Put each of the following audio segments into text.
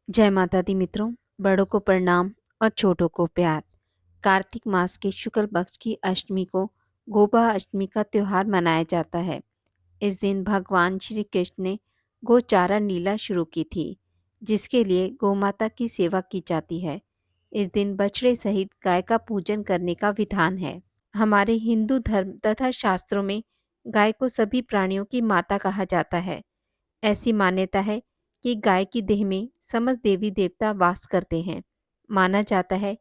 जय माता दी मित्रों। बड़ों को प्रणाम और छोटों को प्यार। कार्तिक मास के शुक्ल पक्ष की अष्टमी को गोपा अष्टमी का त्योहार मनाया जाता है। इस दिन भगवान श्री कृष्ण ने गोचारण लीला शुरू की थी, जिसके लिए गोमाता की सेवा की जाती है। इस दिन बछड़े सहित गाय का पूजन करने का विधान है। हमारे हिंदू धर्म तथा शास्त्रों में गाय को सभी प्राणियों की माता कहा जाता है। ऐसी मान्यता है कि गाय की देह में समस्त देवी देवता वास करते हैं। माना जाता है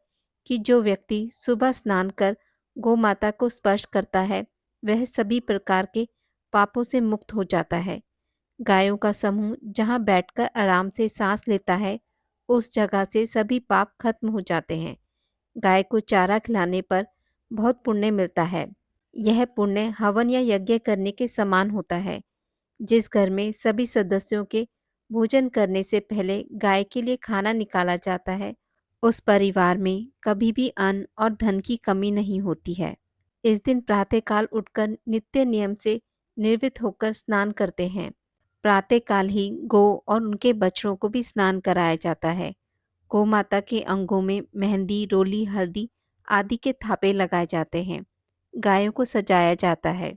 कि जो व्यक्ति सुबह स्नान कर गौ माता को स्पर्श करता है, वह सभी प्रकार के पापों से मुक्त हो जाता है। गायों का समूह जहाँ बैठकर आराम से सांस लेता है, उस जगह से सभी पाप खत्म हो जाते हैं। गाय को चारा खिलाने पर बहुत पुण्य मिलता है। यह पुण्य हवन या यज्ञ करने के समान होता है। जिस घर में सभी सदस्यों के भोजन करने से पहले गाय के लिए खाना निकाला जाता है, उस परिवार में कभी भी अन्न और धन की कमी नहीं होती है। इस दिन प्रातःकाल उठकर नित्य नियम से निर्वित होकर स्नान करते हैं। प्रातःकाल ही गौ और उनके बछड़ों को भी स्नान कराया जाता है। गौ माता के अंगों में मेहंदी, रोली, हल्दी आदि के थापे लगाए जाते हैं। गायों को सजाया जाता है।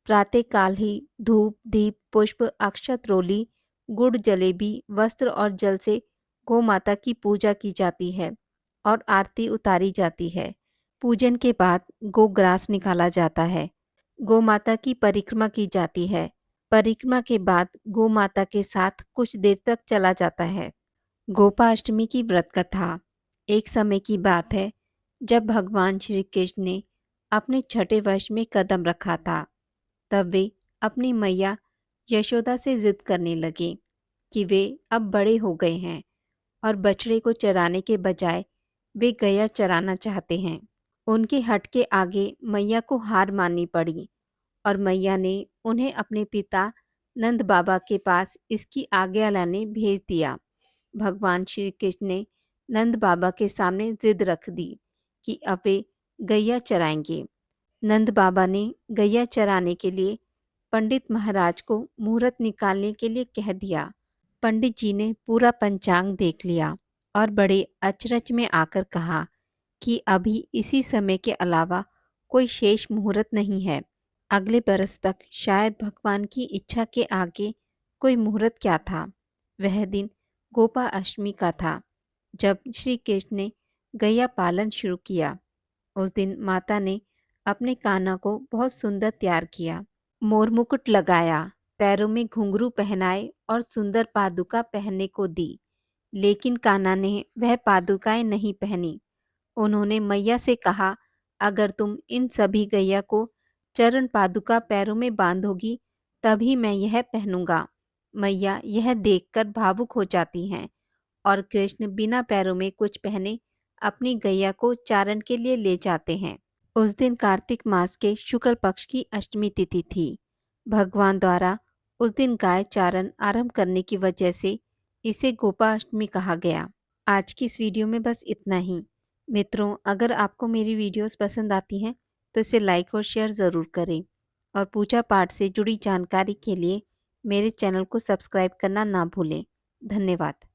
प्रातःकाल ही धूप, दीप, पुष्प, अक्षत, रोली, गुड़, जलेबी, वस्त्र और जल से गौ माता की पूजा की जाती है और आरती उतारी जाती है। पूजन के बाद गोग्रास निकाला जाता है। गौ माता की परिक्रमा की जाती है। परिक्रमा के बाद गौ माता के साथ कुछ देर तक चला जाता है। गोपाष्टमी की व्रत कथा। एक समय की बात है जब भगवान श्री कृष्ण ने अपने छठे वर्ष में कदम रखा था। तब वे अपनी मैया यशोदा से जिद करने लगे कि वे अब बड़े हो गए हैं और बछड़े को चराने के बजाय वे गैया चराना चाहते हैं। उनके हट के आगे मैया को हार माननी पड़ी और मैया ने उन्हें अपने पिता नंद बाबा के पास इसकी आज्ञा लाने भेज दिया। भगवान श्री कृष्ण ने नंद बाबा के सामने जिद रख दी कि अब वे गैया चराएंगे। नंद बाबा ने गैया चराने के लिए पंडित महाराज को मुहूर्त निकालने के लिए कह दिया। पंडित जी ने पूरा पंचांग देख लिया और बड़े अचरज में आकर कहा कि अभी इसी समय के अलावा कोई शेष मुहूर्त नहीं है। अगले बरस तक शायद भगवान की इच्छा के आगे कोई मुहूर्त क्या था। वह दिन गोपा अष्टमी का था जब श्री कृष्ण ने गैया पालन शुरू किया। उस दिन माता ने अपने कान्हा को बहुत सुंदर तैयार किया। मोर मुकुट लगाया, पैरों में घुंघरू पहनाए और सुंदर पादुका पहनने को दी। लेकिन कान्हा ने वह पादुकाएं नहीं पहनी। उन्होंने मैया से कहा, अगर तुम इन सभी गैया को चरण पादुका पैरों में बांधोगी तभी मैं यह पहनूंगा। मैया यह देखकर भावुक हो जाती हैं और कृष्ण बिना पैरों में कुछ पहने अपनी गैया को चारण के लिए ले जाते हैं। उस दिन कार्तिक मास के शुक्ल पक्ष की अष्टमी तिथि थी। भगवान द्वारा उस दिन गाय चारण आरंभ करने की वजह से इसे गोपाष्टमी कहा गया। आज की इस वीडियो में बस इतना ही। मित्रों, अगर आपको मेरी वीडियोस पसंद आती हैं तो इसे लाइक और शेयर ज़रूर करें और पूजा पाठ से जुड़ी जानकारी के लिए मेरे चैनल को सब्सक्राइब करना ना भूलें। धन्यवाद।